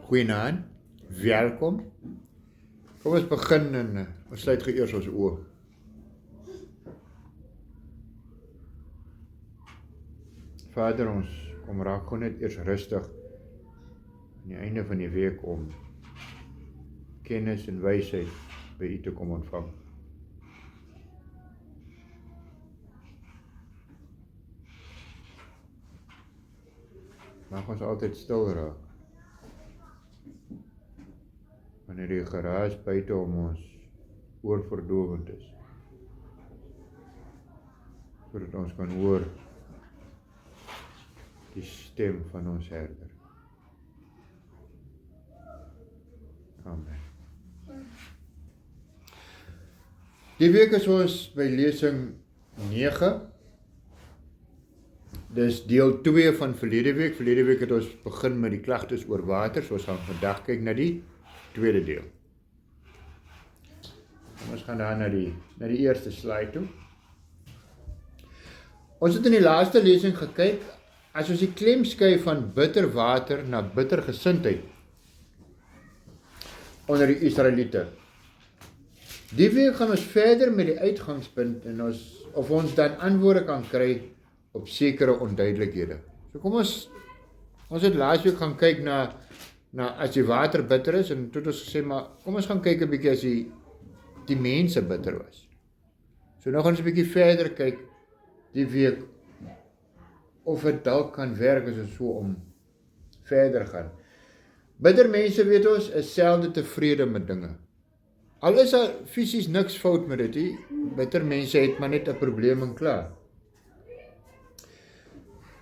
Goeienaand, welkom. Kom ons begin en ons sluit eers ons oë. Vader, ons kom raak gewoon net eers rustig aan die einde van die week om kennis en wysheid by U te kom ontvang. Mag ons altyd stil raak wanneer die geraas buite om ons oorverdowend is, sodat ons kan hoor die stem van ons herder. Amen. Die week is ons by lesing 9. Dis deel 2 van verlede week. Verlede week het ons begin met die klagtes oor water, so ons gaan vandag kyk na die tweede deel. En ons gaan daar na die eerste slide toe. Ons het in die laaste lesing gekyk, as ons die klem skuif van bitter water na bitter gesindheid onder die Israeliete. Die week gaan ons verder met die uitgangspunt en of ons dan antwoorde kan kry op sekere onduidelikhede. So kom ons het laas week gaan kyk na as die water bitter is, en toe het ons gesê, maar kom ons gaan kyk 'n bietjie as die mense bitter was. So nou gaan ons 'n bietjie verder kyk die week, of het dalk kan werk as ons so om verder gaan. Bitter mense, weet ons, is selde tevrede met dinge. Al is daar fisies niks fout met dit, bitter mense het maar net 'n probleem en klaar.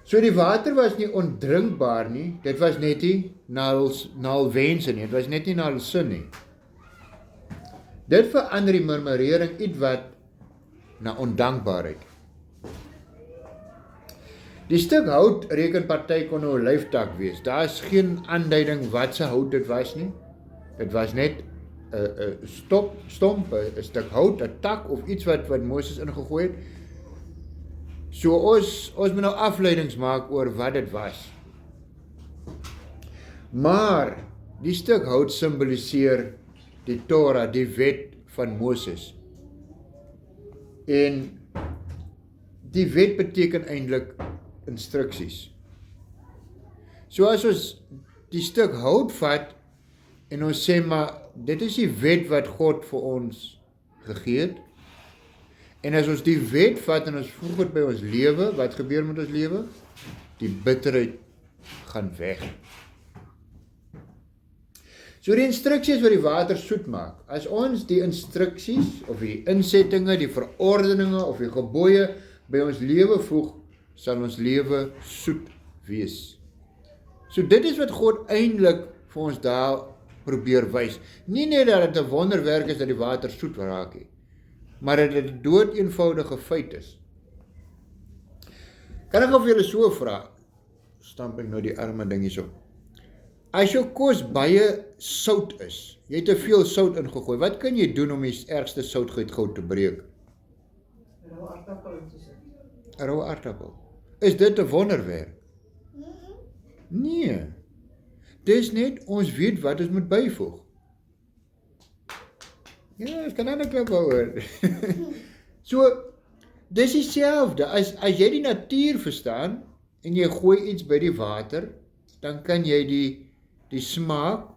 So die water was nie ondrinkbaar nie, dit was net nie na hul wense nie, dit was net nie na hul sin nie. Dit verander die murmurering ietwat na ondankbaarheid. Die stuk hout reken party kon 'n olyftak wees. Daar is geen aanduiding wat se hout dit was nie. Dit was net 'n stomp, 'n stuk hout, 'n tak of iets wat Moses ingegooi het. So ons moet nou afleidings maak oor wat dit was. Maar die stuk hout simboliseer die Torah, die wet van Moses. En die wet beteken eintlik instruksies. So as ons die stuk hout vat en ons sê, maar dit is die wet wat God vir ons gegee het. En as ons die wet vat en ons voeg dit by ons lewe, wat gebeur met ons lewe? Die bitterheid gaan weg. So die instruksies wat die water soet maak, as ons die instruksies of die insettinge, die verordeninge of die gebooie by ons lewe voeg, sal ons lewe soet wees. So dit is wat God eintlik vir ons daar probeer wys. Nie net dat dit 'n wonderwerk is dat die water soet raak nie, maar dat dit 'n dood eenvoudige feit is. Kan ek of julle so vra, stamp ek nou die arme ding hierso. As jou kos baie sout is, jy het te veel sout ingegooi, wat kan jy doen om die ergste soutgoed te breek? 'n Rou aardappel in te sit. 'n Rou aardappel. Is dit 'n wonderwerk? Nee. Dis net, ons weet wat ons moet byvoeg. Ja, ek kan ander klap oor. So, dis dieselfde, as jy die natuur verstaan, en jy gooi iets by die water, dan kan jy die smaak,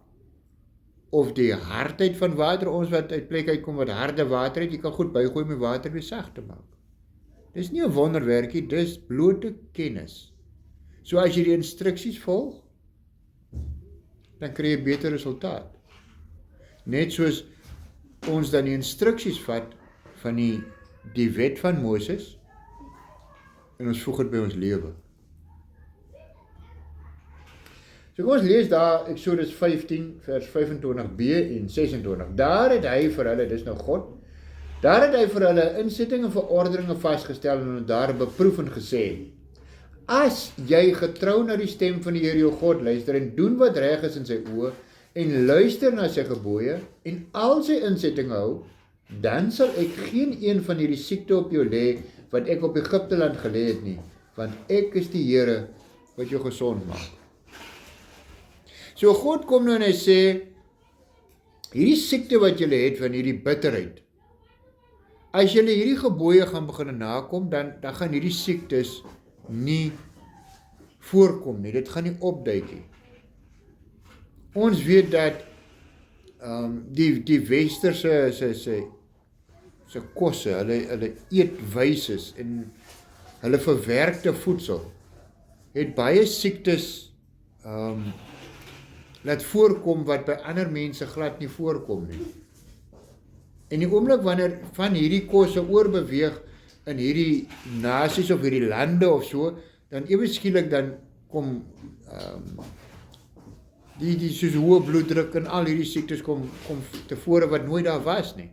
of die hardheid van water, ons wat uit plek uitkom wat harde water het, jy kan goed bygooi met water weer sag te maak. Dis nie 'n wonderwerkie, dis blote kennis. So as jy die instruksies volg, dan kry jy beter resultaat. Net soos ons dan die instruksies vat van die wet van Moses, en ons voeg dit by ons lewe. So kom ons lees daar Eksodus 15 vers 25b en 26. Daar het hy vir hulle, dis nou God, daar het hy vir hulle insettinge en verordeninge vasgestel en daar beproef en gesê, as jy getrou na die stem van die Here jou God luister en doen wat reg is in sy oë en luister na sy gebooie en al sy insettinge hou, dan sal ek geen een van hierdie siekte op jou lê wat ek op Egipte land gelê het nie, want ek is die Here wat jou gesond maak. So God kom nou en hy sê, hierdie siekte wat julle het van hierdie bitterheid, as julle hierdie gebooie gaan begin nakom, dan gaan hierdie siektes nie voorkom nie, dit gaan nie opduik nie. Ons weet dat die westerse se kosse, hulle eetwyses en hulle verwerkte voedsel het baie siektes laat voorkom wat by ander mense glad nie voorkom nie. En die oomblik wanneer van hierdie kosse oorbeweeg in hierdie nasies of hierdie lande of so, dan ewe skielik dan kom die soos hoë bloeddruk en al hierdie siektes kom tevore wat nooit daar was nie.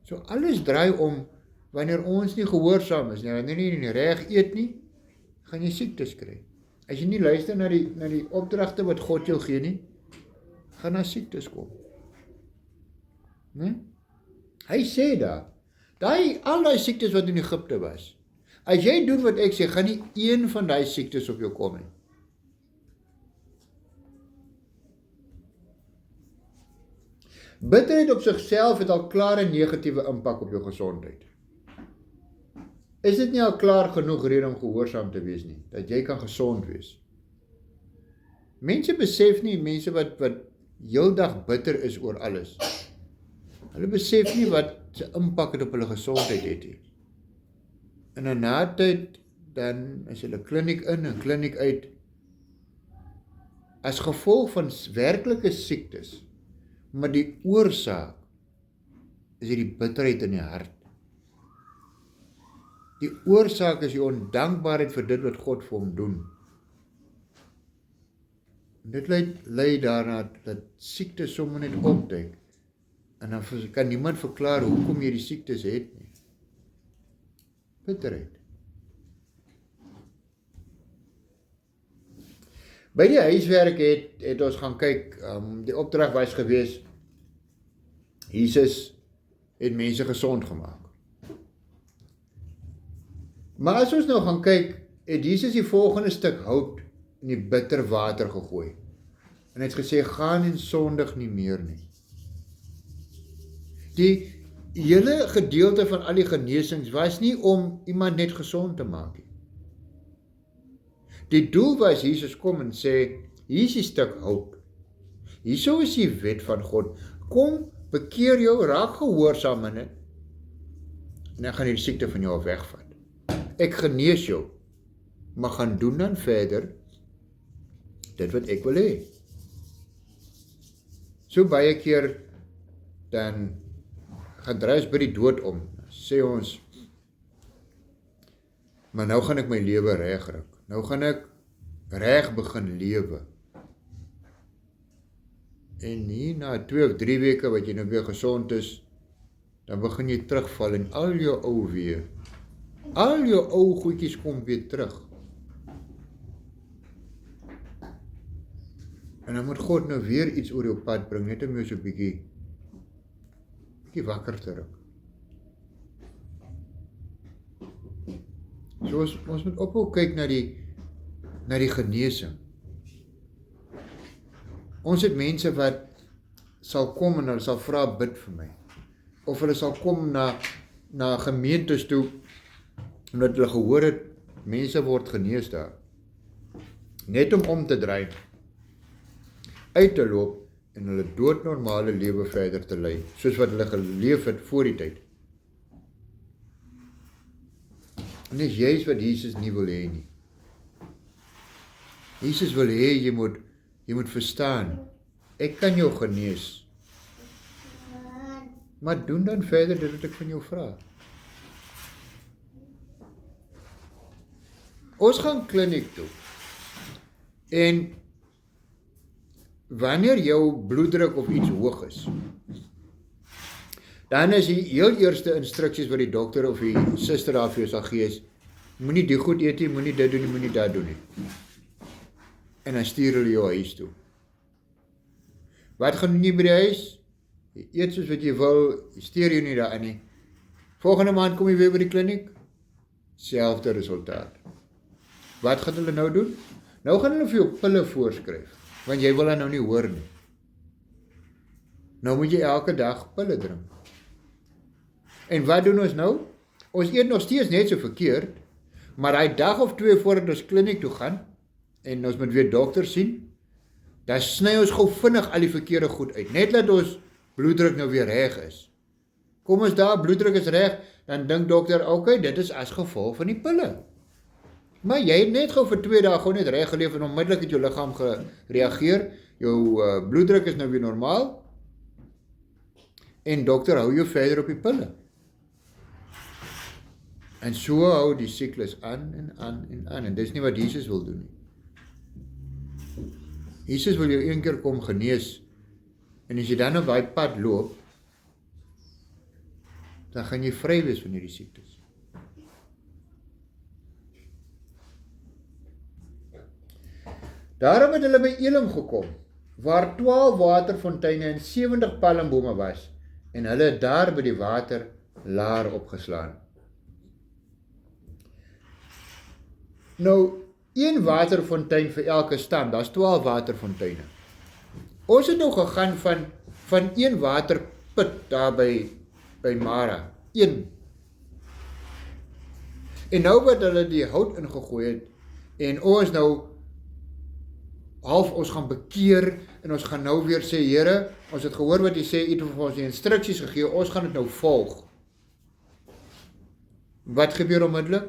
So alles draai om, wanneer ons nie gehoorsaam is nie, wanneer jy nie reg eet nie, gaan jy siektes kry. As jy nie luister na die opdragte wat God jou gee nie, gaan daar siektes kom. Nee? Hy sê daar, al die siektes wat in Egipte was, as jy doen wat ek sê, gaan nie een van die siektes op jou kom nie. Bitterheid op sigself het al klare negatiewe impak op jou gesondheid. Is dit nie al klaar genoeg rede om gehoorsaam te wees nie, dat jy kan gesond wees? Mense besef nie, mense wat heeldag bitter is oor alles, hulle besef nie wat se impak het op hulle gesondheid het nie. En na tyd, dan is hulle kliniek in en kliniek uit, as gevolg van werklike siektes, maar die oorsaak is die bitterheid in die hart. Die oorsaak is die ondankbaarheid vir dit wat God vir hom doen. En dit lei daarna dat siektes sommer net opduik. En dan kan niemand verklaar hoekom jy die siektes het nie. Bitterheid. By die huiswerk het ons gaan kyk, die opdrag was gewees, Jesus het mense gesond gemaak. Maar as ons nou gaan kyk, het Jesus die volgende stuk hout in die bitter water gegooi. En hy het gesê, gaan en sondig nie meer nie. Die hele gedeelte van al die genesings was nie om iemand net gesond te maak nie. Die doel was, Jesus kom en sê, hier is die stuk hout. Hierso is die wet van God. Kom, bekeer jou, raak gehoorsaam in dit, en dan gaan die siekte van jou wegvat. Ek genees jou, maar gaan doen dan verder dit wat ek wil hê. So baie keer dan gaan draai ons by die dood om, sê ons, maar nou gaan ek my lewe reg ruk. Nou gaan ek reg begin lewe. En hier na 2 of 3 weke wat jy nou weer gesond is, dan begin jy terugval en al jou ou weer. Al jou ou goedjies kom weer terug. En dan moet God nou weer iets oor jou pad bring, net om jou so bietjie wakker te ruk. So ons moet ophou kyk na die genesing. Ons het mense wat sal kom en hulle sal vra bid vir my. Of hulle sal kom na gemeentes toe, omdat hulle gehoor het, mense word genees daar. Net om te draai, uit te loop en hulle doodnormale lewe verder te lei, soos wat hulle geleef het voor die tyd. En dis juist wat Jesus nie wil hê nie. Jesus wil hê jy moet verstaan, ek kan jou genees, maar doen dan verder dit wat ek van jou vra. Ons gaan kliniek toe, en wanneer jou bloeddruk of iets hoog is, dan is die heel eerste instruksies wat die dokter of die suster daar vir jou sal gee is, moenie die goed eet nie, moenie dit doen nie, moenie dat doen nie. En dan stuur hulle jou huis toe. Wat gaan doen jy by die huis? Jy eet soos wat jy wil, jy stuur jou nie daar in nie. Volgende maand kom jy weer by die kliniek, selfde resultaat. Wat gaan hulle nou doen? Nou gaan hulle vir jou pille voorskryf, want jy wil dan nou nie hoor nie. Nou moet jy elke dag pille drink. En wat doen ons nou? Ons eet nog steeds net so verkeerd, maar hy dag of 2 voordat ons kliniek toe gaan, en ons moet weer dokter sien, dan sny ons gou vinnig al die verkeerde goed uit, net dat ons bloeddruk nou weer reg is. Kom ons daar, bloeddruk is reg, dan dink dokter, okay, dit is as gevolg van die pille. Maar jy het net gou vir 2 dae gou net reg geleef en onmiddellik het jou liggaam gereageer, jou bloeddruk is nou weer normaal, en dokter hou jou verder op die pille. En so hou die siklus aan en aan en aan, en dis nie wat Jesus wil doen nie. Jesus wil jou een keer kom genees, en as jy dan op daai pad loop, dan gaan jy vry wees van hierdie siektes. Daarom het hulle by Elim gekom, waar 12 waterfonteine en 70 palmbome was, en hulle het daar by die water laar opgeslaan. Nou, 1 waterfontein vir elke stam, daar's 12 waterfonteine. Ons het nou gegaan van 1 waterput daar by Mara, 1. En nou wat hulle die hout ingegooi het, en ons nou half ons gaan bekeer, en ons gaan nou weer sê, Here, ons het gehoor wat jy sê, jy het vir ons die instruksies gegee, ons gaan dit nou volg. Wat gebeur onmiddellik?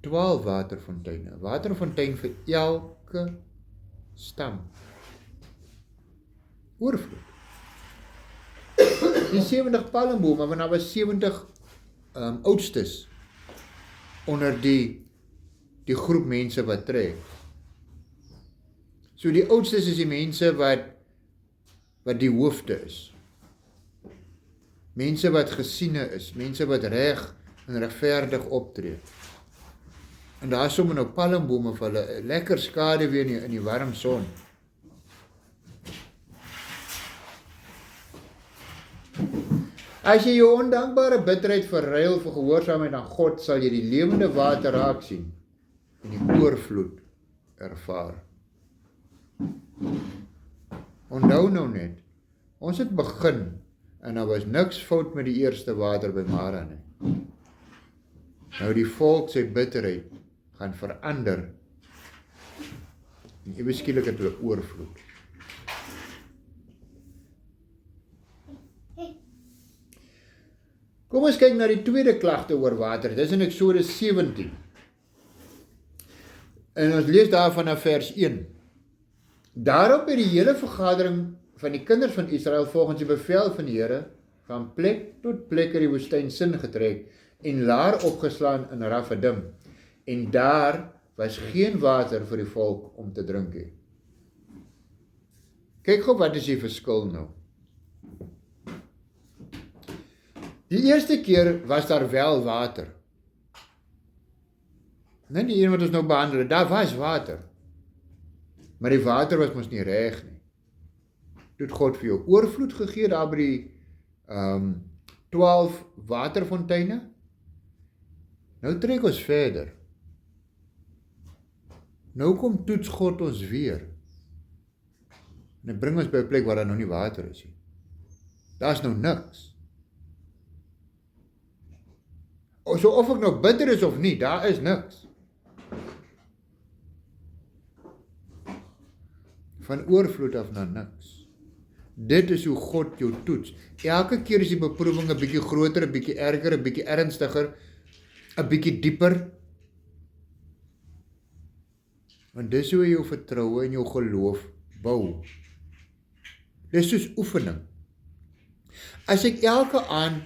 12 waterfonteine, waterfontein vir elke stam. Oorvloed. Die 70 palmbome, want daar was 70 oudstes onder die groep mense wat trek. So die oudstes is die mense wat die hoofde is. Mense wat gesiene is, mense wat reg en regverdig optree. En daar is sommer nou palmbome vir hulle, lekker skade weer in die warm son. As jy jou ondankbare bitterheid verruil vir gehoorsaamheid aan God, sal jy die lewende water raak sien en die oorvloed ervaar. Onthou nou net, ons het begin en daar was niks fout met die eerste water by Mara nie. Nou die volk sy bitterheid gaan verander en ewe skielik het hulle oorvloed. Kom ons kyk na die tweede klagte oor water. Dit is in Eksodus 17. En ons lees daar vanaf vers 1. Daarop het die hele vergadering van die kinders van Israel volgens die bevel van die Here van plek tot plek in die woestyn sin getrek en laar opgeslaan in Rafidim. En daar was geen water vir die volk om te drink hê. Kyk gou wat is die verskil nou. Die eerste keer was daar wel water. Net die een wat ons nou behandel, daar was water. Maar die water was mos nie reg nie. Toe het God vir jou oorvloed gegee daar by die 12 waterfonteine. Nou trek ons verder. Nou kom toets God ons weer. En hy bring ons by 'n plek waar daar nou nie water is nie. Daar is nou niks. So of ek nou bitter is of nie, daar is niks. Van oorvloed af na niks. Dit is hoe God jou toets. Elke keer is die beproewing 'n bietjie groter, 'n bietjie erger, 'n bietjie ernstiger, 'n bietjie dieper. Want dis hoe jy jou vertroue en jou geloof bou. Dis soos oefening. As ek elke aand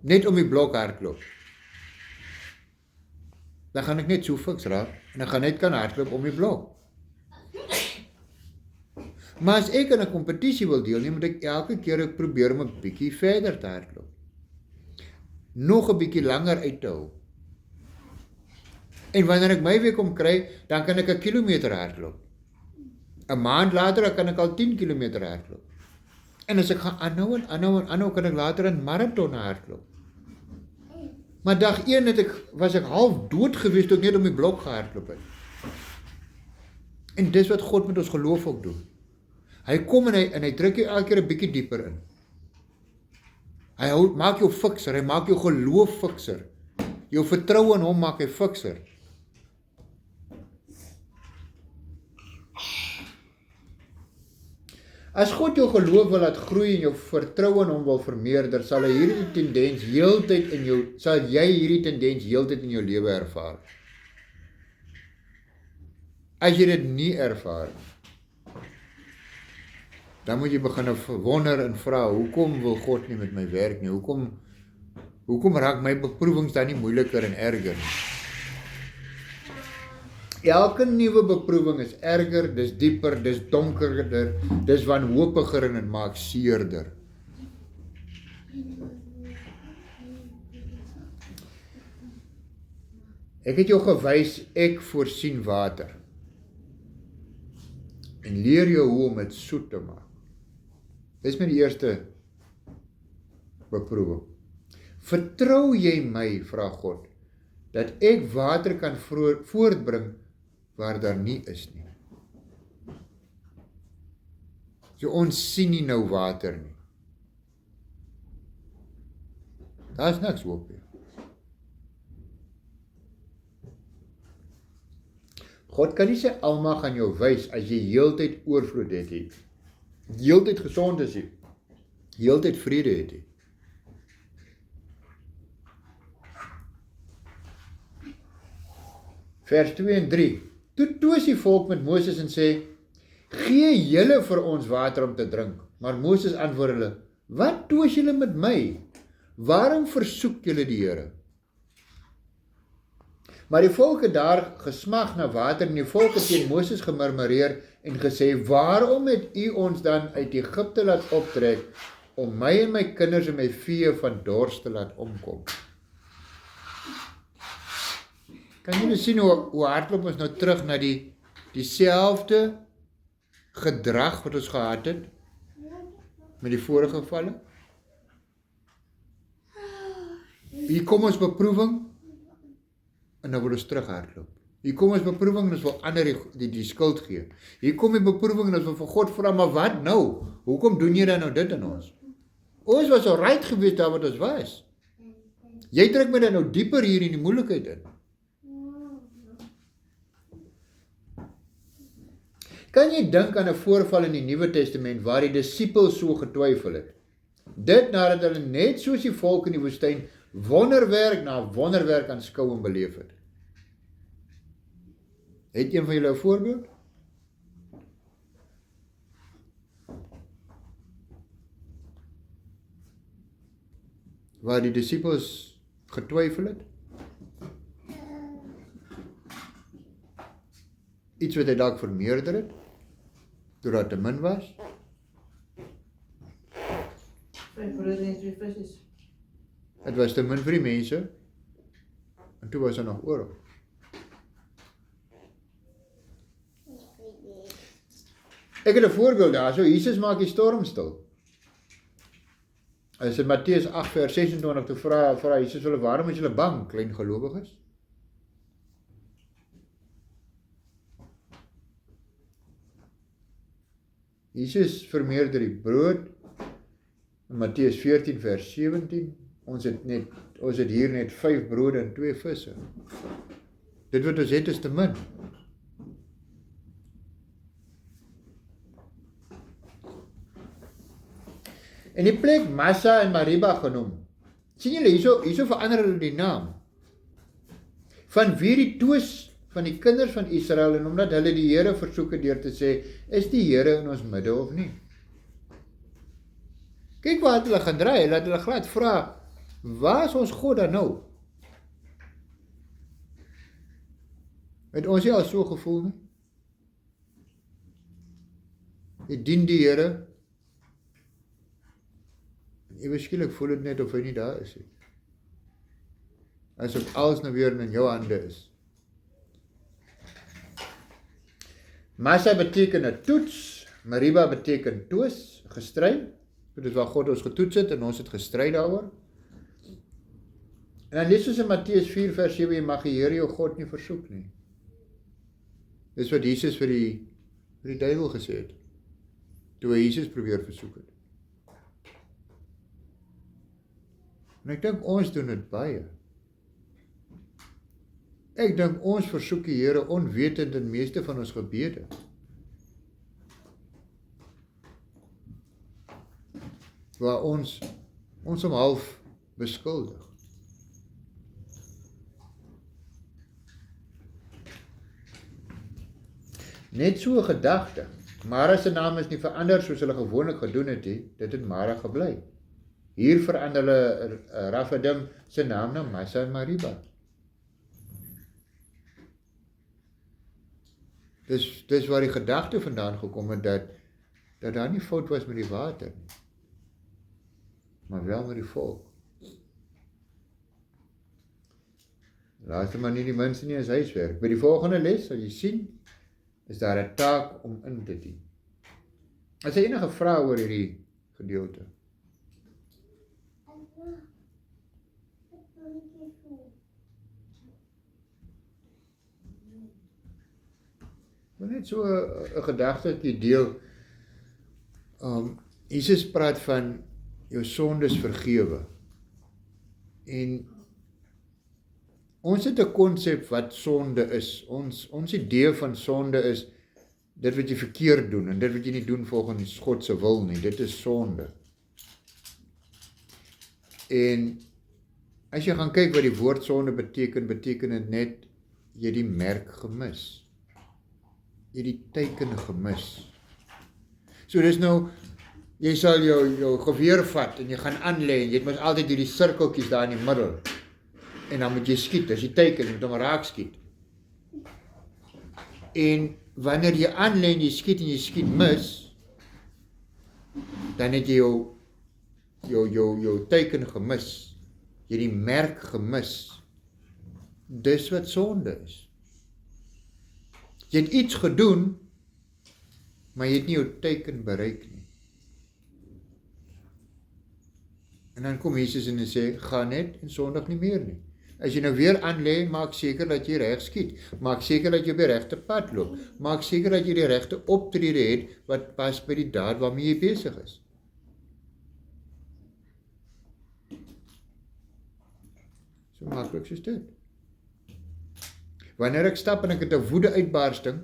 net om die blok hardloop, dan gaan ek net so fiks raak, en ek gaan net kan hardloop om die blok. Maar as ek in 'n kompetisie wil deelneem, moet ek elke keer probeer om 'n bietjie verder te hardloop. Nog 'n bietjie langer uit te hou. En wanneer ek my weer kom kry, dan kan ek 1 kilometer hardloop. 'n maand later kan ek al 10 kilometer hardloop. En as ek gaan aanhou, kan ek later 'n marathon hardloop. Maar dag 1 was ek half dood gewees toe ek net om die blok gehardloop het. En dis wat God met ons geloof ook doen. Hy kom en hy druk jou elke keer 'n bietjie dieper in. Hy maak jou fikser, hy maak jou geloof fikser. Jou vertroue in hom maak hy fikser. As God jou geloof wil laat groei en jou vertroue in hom wil vermeerder, sal jy hierdie tendens heeltyd in jou lewe ervaar. As jy dit nie ervaar, dan moet jy begin wonder en vra, hoekom wil God nie met my werk nie? Hoekom raak my beproewings dan nie moeiliker en erger nie? Elke nuwe beproewing is erger, dis dieper, dis donkerder, dis wanhopiger en dit maak seerder. Ek het jou gewys, ek voorsien water. En leer jou hoe om dit soet te maak. Dis my die eerste beproewing. Vertrou jy my, vra God, dat ek water kan voortbring waar daar nie is nie. So ons sien nie nou water nie. Daar is niks hoop nie. God kan nie sy almag aan jou wys as jy heeltyd oorvloed het, heeltyd gesond is, heeltyd vrede het. Vers 2 en 3. Toe toos die volk met Moses en sê, gee julle vir ons water om te drink. Maar Moses antwoord hulle, wat toos julle met my? Waarom versoek julle die Here? Maar die volk het daar gesmag na water en die volk het teen Moses gemurmureer en gesê, waarom het u ons dan uit Egipte laat optrek om my en my kinders en my vee van dors te laat omkom? Kan julle sien hoe hardloop ons nou terug na dieselfde gedrag wat ons gehad het met die vorige gevalle? Hier kom ons beproewing en dan wil ons terug hardloop. Hier kom ons beproewing en ons wil ander die skuld gee. Hier kom die beproewing en ons wil vir God vra, maar wat nou? Hoekom doen jy dan nou dit in ons? Ons was al right geweest daar wat ons was. Jy druk my dan nou dieper hier in die moeilikheid in. Kan jy dink aan 'n voorval in die Nuwe Testament waar die disippels so getwyfel het? Dit nadat hulle net soos die volk in die woestyn wonderwerk na wonderwerk aanskou en beleef het. Het een van julle 'n voorbeeld? Waar die disippels getwyfel het? Iets wat hy dalk vermeerder het? Doordat te min was? 5 brood en 2 visjes. Het was te min vir die mense, en toe was daar nog oor. Ek het 'n voorbeeld daar, so Jesus maak die storm stil. As in Matteus 8 vers 26 toe vra Jesus hulle, waarom is julle bang, klein gelowiges? Jesus vermeerder die brood, in Matteus 14 vers 17, ons het hier net 5 brode en 2 visse. Dit wat ons het is te min. En die plek Massa en Mariba genoem. Sien julle, hierso verander hulle die naam. Van wie die toos van die kinders van Israel, en omdat hulle die Here versoek het deur te sê, is die Here in ons midde of nie? Kyk wat hulle gaan draai, laat hulle glad vra, waar is ons God dan nou? Het ons nie al so gevoel nie? Jy dien die Here, en ewe skielik voel dit net of hy nie daar is nie. Asof alles nou weer in jou hande is. Massa beteken 'n toets, Mariba beteken toos, gestry. Dit is waar God ons getoets het en ons het gestry daaroor. En dan lees ons in Matteus 4 vers 7, jy mag die Here jou God nie versoek nie. Dis wat Jesus vir die duiwel gesê het, toe hy Jesus probeer versoek het. En ek dink ons doen dit baie. Ek dink ons versoek die Here onwetend in meeste van ons gebede. Waar ons hom half beskuldig. Net so 'n gedagte. Mara se naam is nie verander soos hulle gewoonlik gedoen het nie, dit het Mara gebly. Hier verander hulle Raphadim se naam na Massa en Mariba. Dis waar die gedagte vandaan gekom het dat daar nie fout was met die water nie, maar wel met die volk. Laaste maar nie die mense nie as huiswerk. By die volgende les sal jy sien, is daar 'n taak om in te dien. As jy enige vrae oor hierdie gedeelte? Maar net so 'n gedagtetjie deel. Jesus praat van jou sondes vergewe. En ons het 'n konsep wat sonde is. Ons idee van sonde is dit wat jy verkeerd doen en dit wat jy nie doen volgens God se wil nie. Dit is sonde. En as jy gaan kyk wat die woord sonde beteken dit net jy het die merk gemis. Jy het die teken gemis. So dis nou, jy sal jou geweer vat en jy gaan aanlê en jy het mos altyd hierdie sirkeltjies daar in die middel. En dan moet jy skiet, as jy teiken, jy moet hom raak skiet. En wanneer jy aanlê en jy skiet mis, dan het jy jou teiken gemis. Jy het die merk gemis. Dis wat sonde is. Jy het iets gedoen, maar jy het nie jou teiken bereik nie. En dan kom Jesus en hy sê, ga net en sondig nie meer nie. As jy nou weer aanlê, maak seker dat jy reg skiet. Maak seker dat jy op die regte pad loop. Maak seker dat jy die regte optrede het wat pas by die daad waarmee jy besig is. So maklik soos dit. Wanneer ek stap en ek het 'n woede-uitbarsting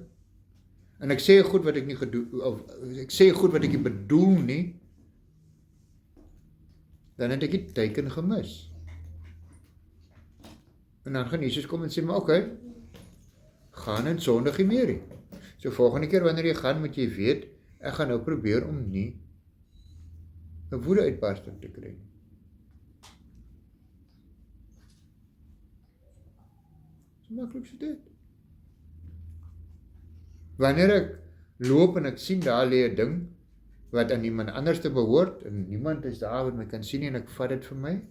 en ek sê goed wat ek nie gedoen of ek sê goed wat ek nie bedoel nie, dan het ek die teiken gemis. En dan gaan Jesus kom en sê, maar oké, gaan en sondig nie meer nie. So volgende keer wanneer jy gaan, moet jy weet, ek gaan nou probeer om nie 'n woede-uitbarsting te kry. So maklik so dit. Wanneer ek loop en ek sien daar lê 'n ding wat aan iemand anders te behoort en niemand is daar wat my kan sien en ek vat dit vir my.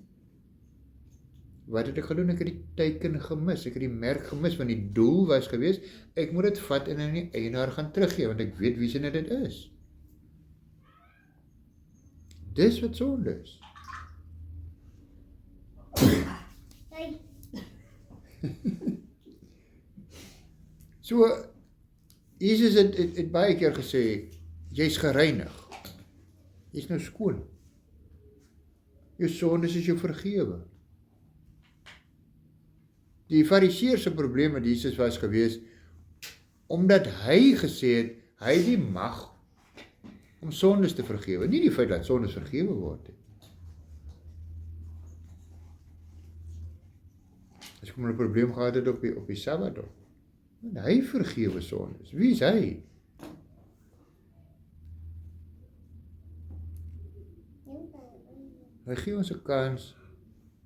Wat het ek gedoen? Ek het die teiken gemis, ek het die merk gemis, want die doel was gewees, ek moet dit vat en aan die eienaar gaan teruggee, want ek weet wie se dit is. Dis wat sonde is. So, Jesus het baie keer gesê, jy's gereinig. Jy's nou skoon. Jou sondes is jou vergewe. Die Fariseërs se probleem met Jesus was gewees, omdat hy gesê het, hy het die mag om sondes te vergewe, nie die feit dat sondes vergewe word. As kom 'n probleem gehad het op die Sabbat, en hy vergewe sondes. Wie is hy? Hy gee ons 'n kans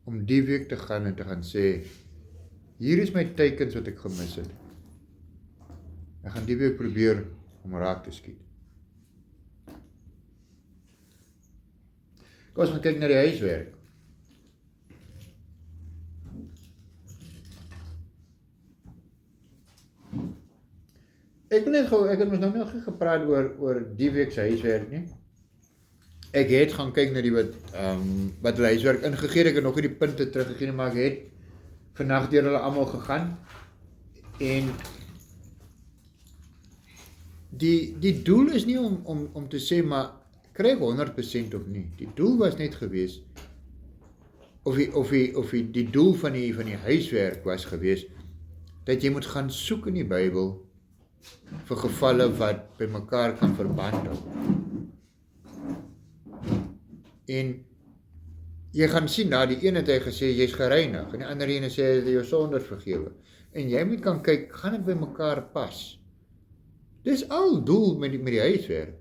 om die week te gaan en te gaan sê, hier is my teikens wat ek gemis het. Ek gaan die week probeer om raak te skiet. Kom ons gaan kyk na die huiswerk. Ek het mos nou nog gepraat oor die week se huiswerk nie. Ek het gaan kyk na die wat hulle huiswerk ingegee het, ek het nog nie die punte teruggegee nie, maar ek het vandag deur hulle almal gegaan en die doel is nie om te sê, maar kry 100% of nie. Die doel was net gewees, die doel van die huiswerk was gewees, dat jy moet gaan soek in die Bybel, vir gevalle wat by mekaar kan verband hou. En jy gaan sien, na die een het hy gesê, jy is gereinig, en die ander ene sê, jy jou sondes vergewe. En jy moet kan kyk, gaan dit by mekaar pas? Dis al doel met die huiswerk.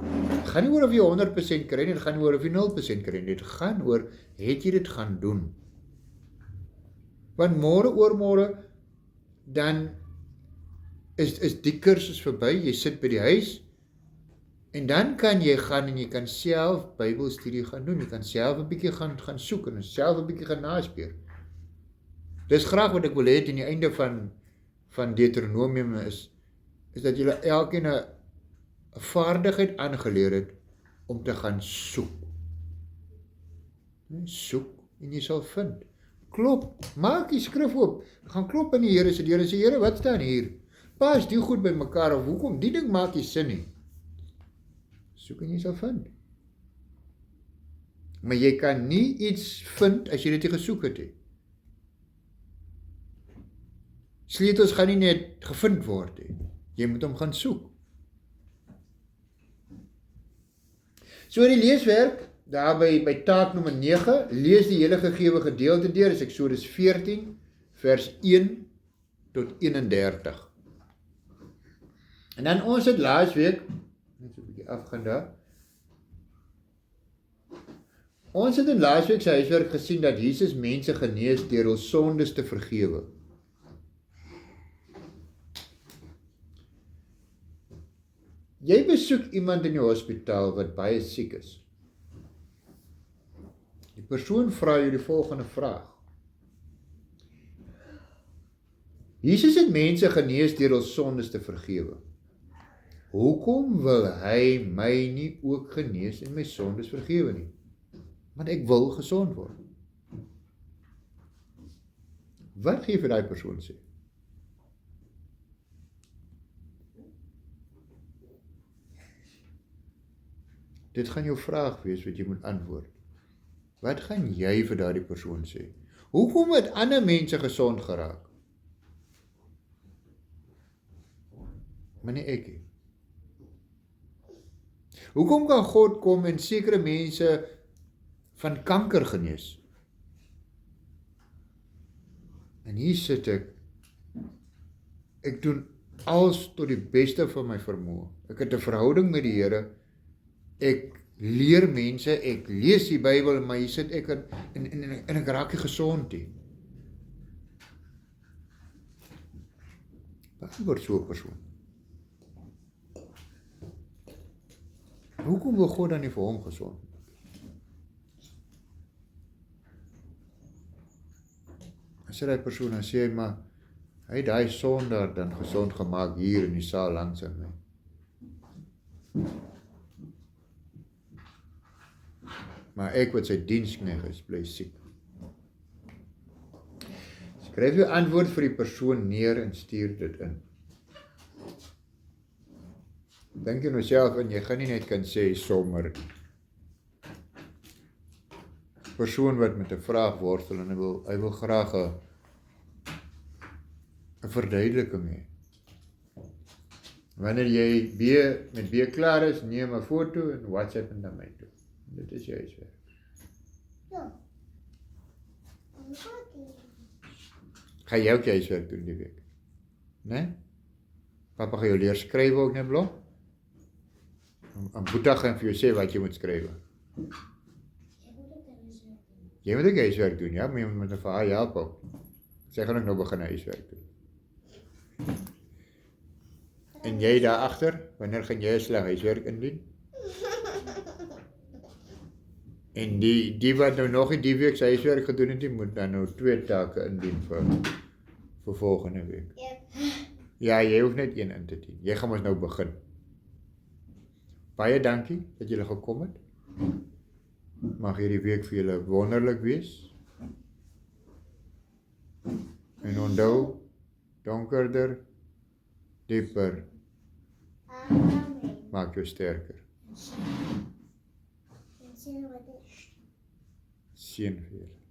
Het gaan nie oor of jy 100% kry nie, het gaan nie oor of jy 0% kry nie, het gaan oor, het jy dit gaan doen? Want môre oormôre, dan is die kursus verby, jy sit by die huis, en dan kan jy gaan en jy kan self Bybelstudie gaan doen, jy kan self 'n bietjie gaan soek en self 'n bietjie gaan naspeur. Dis graag wat ek wil hê aan die einde van Deuteronomium is dat julle elkeen 'n vaardigheid aangeleer het om te gaan soek. Soek en jy sal vind. Klop, maak die skrif oop, gaan klop aan die Here se deur en sê, Here, wat staan hier? Pas die goed by mekaar, of hoekom? Die ding maak nie sin nie. Soek en jy sal vind. Maar jy kan nie iets vind as jy dit nie gesoek het nie. Sleutels gaan nie net gevind word nie. Jy moet hom gaan soek. So die leeswerk, daar by taak nommer 9, lees die hele gegewe gedeelte deur, is Eksodus 14, vers 1 tot 31. En dan ons het laasweek, net so 'n bietjie afgaan daar, ons het in laasweek se huiswerk gesien dat Jesus mense genees deur hul sondes te vergewe. Jy besoek iemand in die hospitaal wat baie siek is. Die persoon vra jou die volgende vraag. Jesus het mense genees deur hul sondes te vergewe. Hoekom wil hy my nie ook genees en my sondes vergewe nie? Want ek wil gesond word. Wat gee vir daai persoon sê? Dit gaan jou vraag wees wat jy moet antwoord. Wat gaan jy vir daardie persoon sê? Hoekom het ander mense gesond geraak? Maar nie ek nie. Hoekom kan God kom en sekere mense van kanker genees? En hier sit ek doen alles tot die beste van my vermoë. Ek het 'n verhouding met die Here. Ek leer mense, ek lees die Bybel, maar hier sit ek en ek raak nie gesond nie. Wat word so 'n persoon? Hoekom wil God dan nie vir hom gesond? As jy die persoon dan sê, maar hy het daai sondaar dan gesond gemaak hier in die saal langs aan my. Maar ek wat sy diensknegt is, bly siek. Skryf jou antwoord vir die persoon neer en stuur dit in. Dink jy nou self en jy gaan nie net kan sê sommer. Persoon wat met 'n vraag worstel en hy wil graag 'n verduideliking hê. Wanneer jy met B klaar is, neem 'n foto en WhatsApp en dan my toe. Dit is jou huiswerk. Ja. Ga jy ook jou huiswerk doen die week? Nee? Papa gaan jou leer skryf ook net blok? En Boeta gaan vir jou sê wat jy moet skryf. Jy moet ook huiswerk doen, ja? Maar jy moet vir haar help ook. Sy gaan ook nou begin huiswerk doen. En jy daar agter, wanneer gaan jy 'n slag huiswerk indien? En die wat nou nog nie die week sy huiswerk gedoen het, die moet dan nou 2 take indien vir volgende week. Ja, jy hoef net 1 in te dien. Jy gaan ons nou begin. Baie dankie dat julle gekom het. Mag hierdie week vir julle wonderlik wees. En onthou, donkerder, dieper Amen. Maak jou sterker. En sien wat dit Seën vir julle.